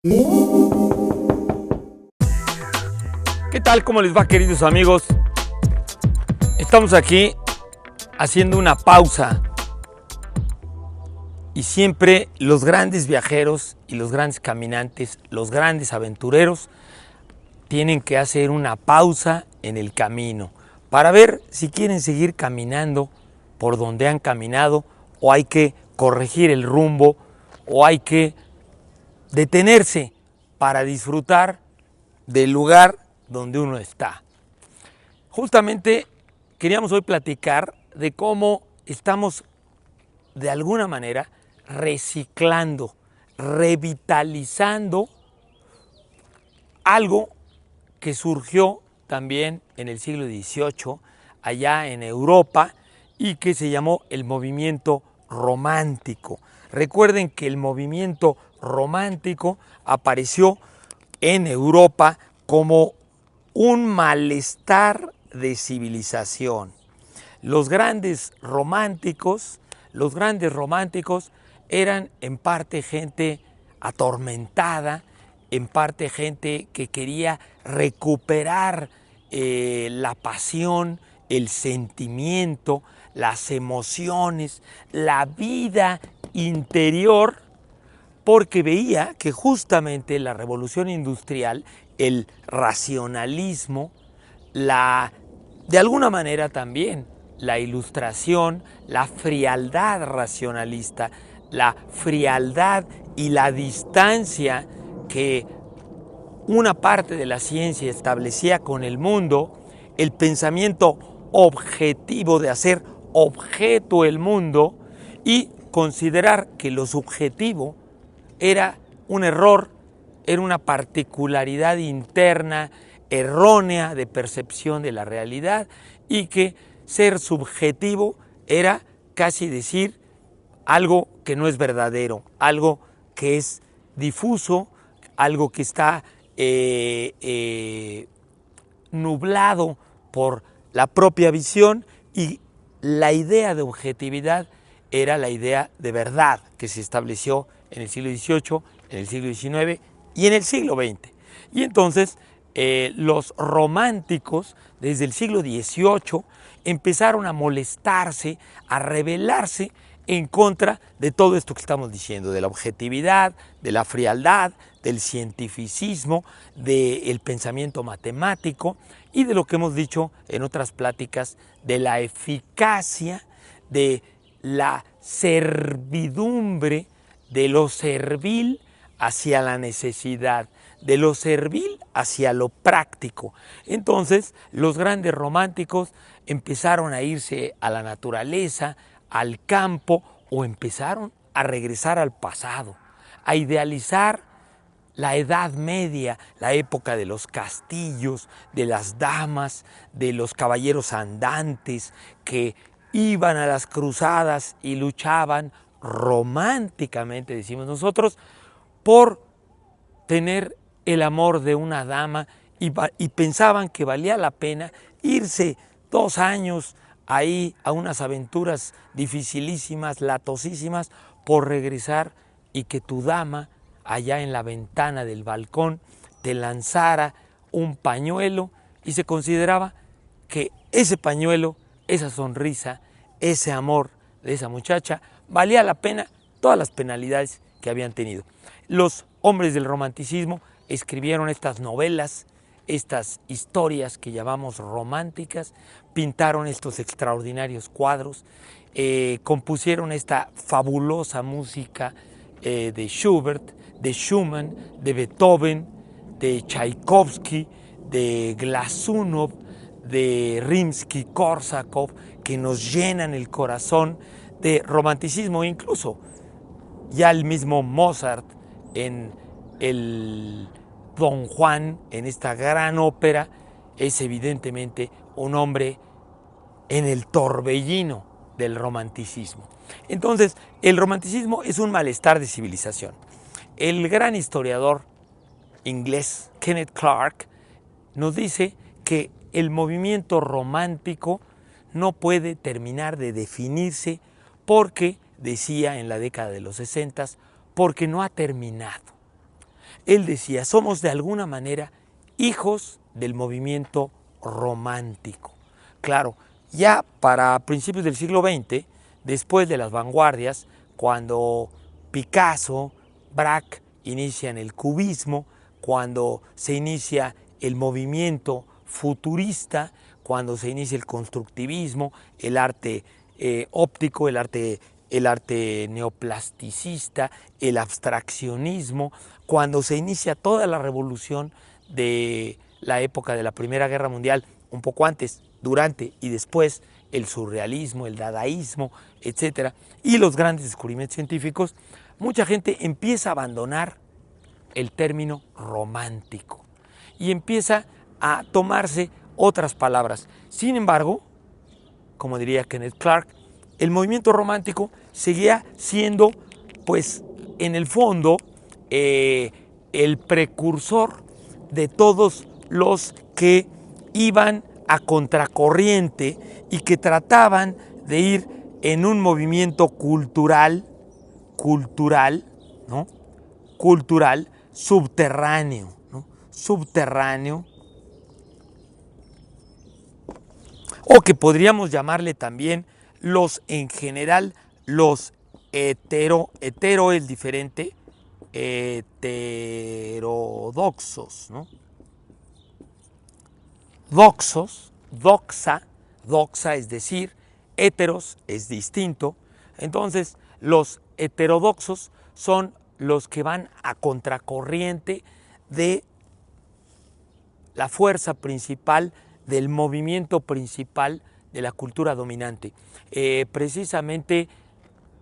¿Qué tal? ¿Cómo les va, queridos amigos? Estamos aquí haciendo una pausa y siempre los grandes viajeros y los grandes caminantes, los grandes aventureros tienen que hacer una pausa en el camino para ver si quieren seguir caminando por donde han caminado o hay que corregir el rumbo o hay que detenerse para disfrutar del lugar donde uno está. Justamente queríamos hoy platicar de cómo estamos de alguna manera reciclando, revitalizando algo que surgió también en el siglo XVIII allá en Europa y que se llamó el movimiento romántico. Recuerden que el movimiento romántico apareció en Europa como un malestar de civilización. Los grandes románticos eran en parte gente atormentada, en parte gente que quería recuperar la pasión, el sentimiento, las emociones, la vida interior, porque veía que justamente la revolución industrial, el racionalismo, de alguna manera también la ilustración, la frialdad racionalista, la frialdad y la distancia que una parte de la ciencia establecía con el mundo, el pensamiento objetivo de hacer objeto el mundo y considerar que lo subjetivo era un error, era una particularidad interna errónea de percepción de la realidad y que ser subjetivo era casi decir algo que no es verdadero, algo que es difuso, algo que está nublado por la propia visión, y la idea de objetividad era la idea de verdad que se estableció en el siglo XVIII, en el siglo XIX y en el siglo XX. Y entonces los románticos desde el siglo XVIII empezaron a molestarse, a rebelarse en contra de todo esto que estamos diciendo, de la objetividad, de la frialdad, del cientificismo, del pensamiento matemático y de lo que hemos dicho en otras pláticas, de la eficacia, de la servidumbre, de lo servil hacia la necesidad, de lo servil hacia lo práctico. Entonces, los grandes románticos empezaron a irse a la naturaleza, al campo, o empezaron a regresar al pasado, a idealizar la Edad Media, la época de los castillos, de las damas, de los caballeros andantes que iban a las cruzadas y luchaban románticamente, decimos nosotros, por tener el amor de una dama y pensaban que valía la pena irse 2 años ahí a unas aventuras dificilísimas, latosísimas, por regresar y que tu dama allá en la ventana del balcón te lanzara un pañuelo, y se consideraba que ese pañuelo, esa sonrisa, ese amor de esa muchacha valía la pena todas las penalidades que habían tenido. Los hombres del romanticismo escribieron estas novelas, estas historias que llamamos románticas, pintaron estos extraordinarios cuadros, compusieron esta fabulosa música de Schubert, de Schumann, de Beethoven, de Tchaikovsky, de Glazunov, de Rimsky-Korsakov, que nos llenan el corazón de romanticismo. Incluso ya el mismo Mozart en el Don Juan, en esta gran ópera, es evidentemente un hombre en el torbellino del romanticismo. Entonces, el romanticismo es un malestar de civilización. El gran historiador inglés Kenneth Clark nos dice que el movimiento romántico no puede terminar de definirse porque, decía en la década de los 60, porque no ha terminado. Él decía, somos de alguna manera hijos del movimiento romántico. Claro, ya para principios del siglo XX, después de las vanguardias, cuando Picasso, Braque inician el cubismo, cuando se inicia el movimiento futurista, cuando se inicia el constructivismo, el arte óptico, el arte neoplasticista, el abstraccionismo, cuando se inicia toda la revolución de la época de la Primera Guerra Mundial, un poco antes, durante y después, el surrealismo, el dadaísmo, etc., y los grandes descubrimientos científicos, mucha gente empieza a abandonar el término romántico y empieza a tomarse otras palabras. Sin embargo, como diría Kenneth Clark, el movimiento romántico seguía siendo, pues, en el fondo, el precursor de todos los que iban a contracorriente y que trataban de ir en un movimiento cultural, ¿no? Cultural subterráneo, ¿no? Subterráneo, o que podríamos llamarle también en general, los hetero es diferente, heterodoxos, ¿no? Doxos, doxa es decir, heteros es distinto. Entonces, los heterodoxos son los que van a contracorriente de la fuerza principal, del movimiento principal de la cultura dominante. Precisamente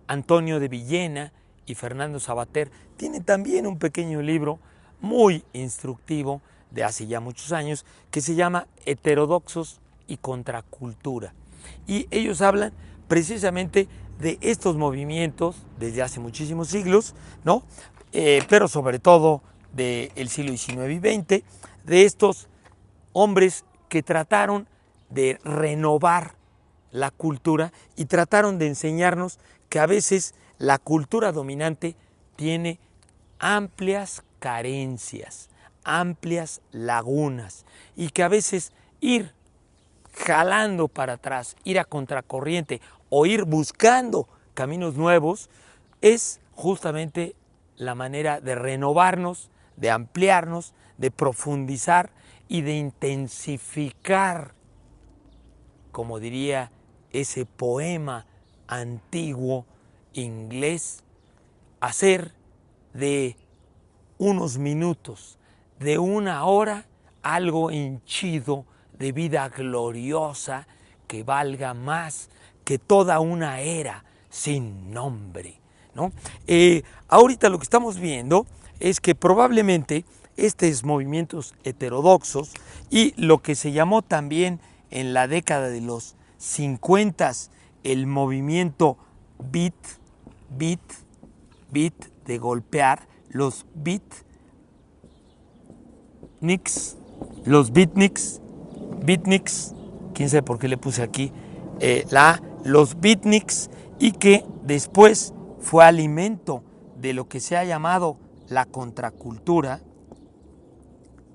Antonio de Villena y Fernando Savater tienen también un pequeño libro muy instructivo de hace ya muchos años que se llama Heterodoxos y Contracultura. Y ellos hablan precisamente de estos movimientos desde hace muchísimos siglos, ¿no? Pero sobre todo del siglo XIX y XX, de estos hombres que trataron de renovar la cultura y trataron de enseñarnos que a veces la cultura dominante tiene amplias carencias, amplias lagunas, y que a veces ir jalando para atrás, ir a contracorriente o ir buscando caminos nuevos es justamente la manera de renovarnos, de ampliarnos, de profundizar y de intensificar, como diría ese poema antiguo inglés, hacer de unos minutos, de una hora, algo henchido de vida gloriosa que valga más que toda una era sin nombre, ¿no? Ahorita lo que estamos viendo es que probablemente estos movimientos heterodoxos y lo que se llamó también en la década de los 50 el movimiento beat de golpear, los beatniks, quién sabe por qué le puse aquí los beatniks, y que después fue alimento de lo que se ha llamado la contracultura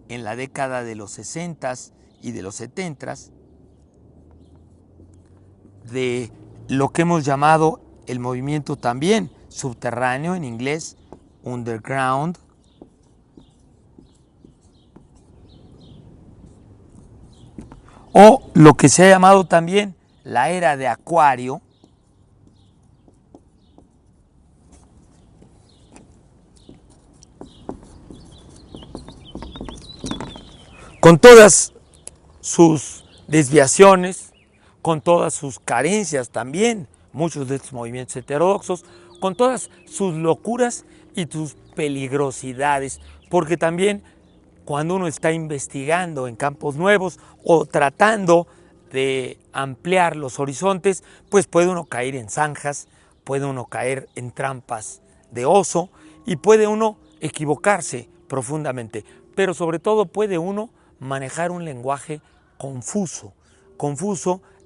en la década de los 60s y de los 70s, de lo que hemos llamado el movimiento también subterráneo, en inglés underground, o lo que se ha llamado también la era de Acuario, con todas sus desviaciones, con todas sus carencias también, muchos de estos movimientos heterodoxos, con todas sus locuras y sus peligrosidades, porque también cuando uno está investigando en campos nuevos o tratando de ampliar los horizontes, pues puede uno caer en zanjas, puede uno caer en trampas de oso y puede uno equivocarse profundamente, pero sobre todo puede uno manejar un lenguaje confuso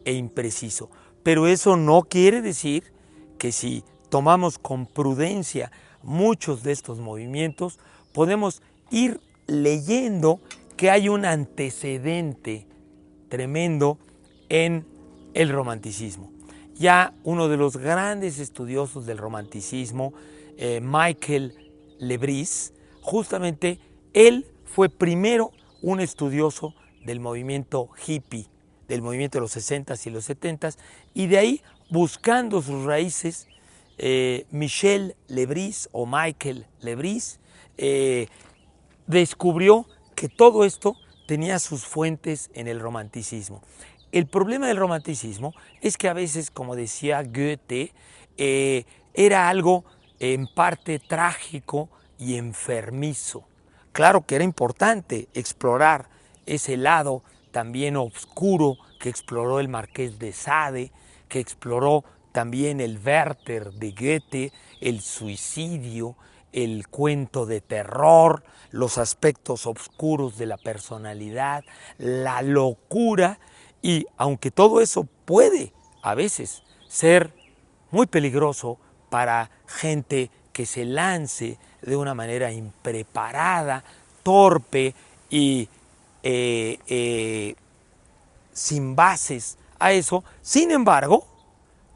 e impreciso. Pero eso no quiere decir que si tomamos con prudencia muchos de estos movimientos, podemos ir leyendo que hay un antecedente tremendo en el romanticismo. Ya uno de los grandes estudiosos del romanticismo, Michael Lebris, justamente él fue primero un estudioso del movimiento hippie, del movimiento de los 60s y los 70s, y de ahí, buscando sus raíces, Michel Lebris o Michael Lebris descubrió que todo esto tenía sus fuentes en el romanticismo. El problema del romanticismo es que a veces, como decía Goethe, era algo en parte trágico y enfermizo. Claro que era importante explorar ese lado también oscuro que exploró el Marqués de Sade, que exploró también el Werther de Goethe, el suicidio, el cuento de terror, los aspectos oscuros de la personalidad, la locura, y aunque todo eso puede a veces ser muy peligroso para gente que se lance de una manera impreparada, torpe y sin bases a eso, sin embargo,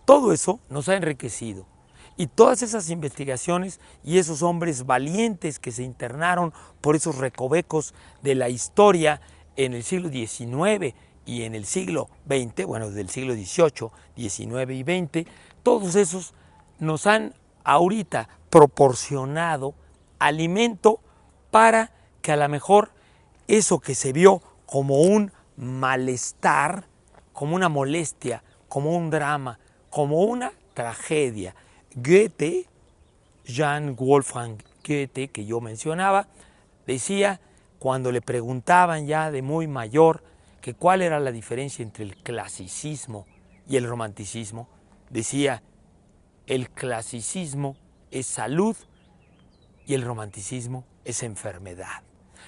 todo eso nos ha enriquecido. Y todas esas investigaciones y esos hombres valientes que se internaron por esos recovecos de la historia en el siglo XIX y en el siglo XX, bueno, del siglo XVIII, XIX y XX, todos esos nos han ahorita proporcionado alimento para que a lo mejor eso que se vio como un malestar, como una molestia, como un drama, como una tragedia. Goethe, Johann Wolfgang Goethe, que yo mencionaba, decía, cuando le preguntaban ya de muy mayor que cuál era la diferencia entre el clasicismo y el romanticismo, decía, el clasicismo es salud y el romanticismo es enfermedad.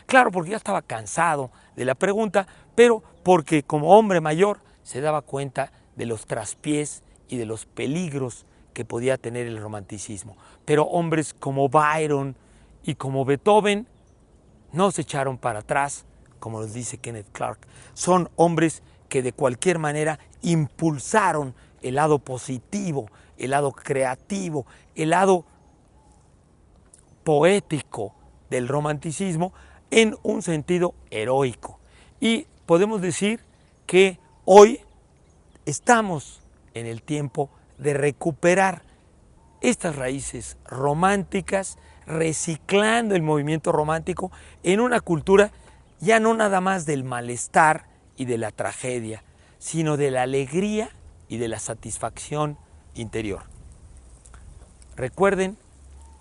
Claro, porque ya estaba cansado de la pregunta, pero porque como hombre mayor se daba cuenta de los traspiés y de los peligros que podía tener el romanticismo. Pero hombres como Byron y como Beethoven no se echaron para atrás, como nos dice Kenneth Clark. Son hombres que de cualquier manera impulsaron el lado positivo, el lado creativo, el lado poético del romanticismo en un sentido heroico. Y podemos decir que hoy estamos en el tiempo de recuperar estas raíces románticas, reciclando el movimiento romántico en una cultura ya no nada más del malestar y de la tragedia, sino de la alegría y de la satisfacción interior. Recuerden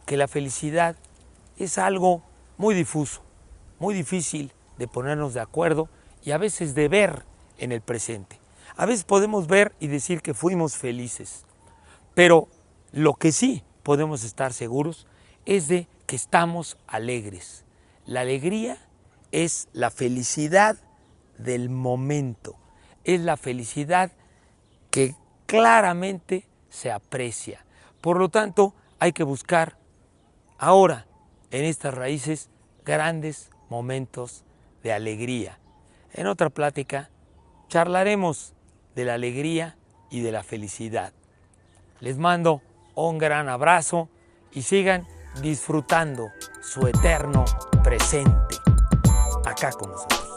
que la felicidad es algo muy difuso, muy difícil de ponernos de acuerdo y a veces de ver en el presente. A veces podemos ver y decir que fuimos felices, pero lo que sí podemos estar seguros es de que estamos alegres. La alegría es la felicidad del momento, es la felicidad que claramente se aprecia. Por lo tanto, hay que buscar ahora en estas raíces grandes momentos de alegría. En otra plática charlaremos de la alegría y de la felicidad. Les mando un gran abrazo y sigan disfrutando su eterno presente acá con nosotros.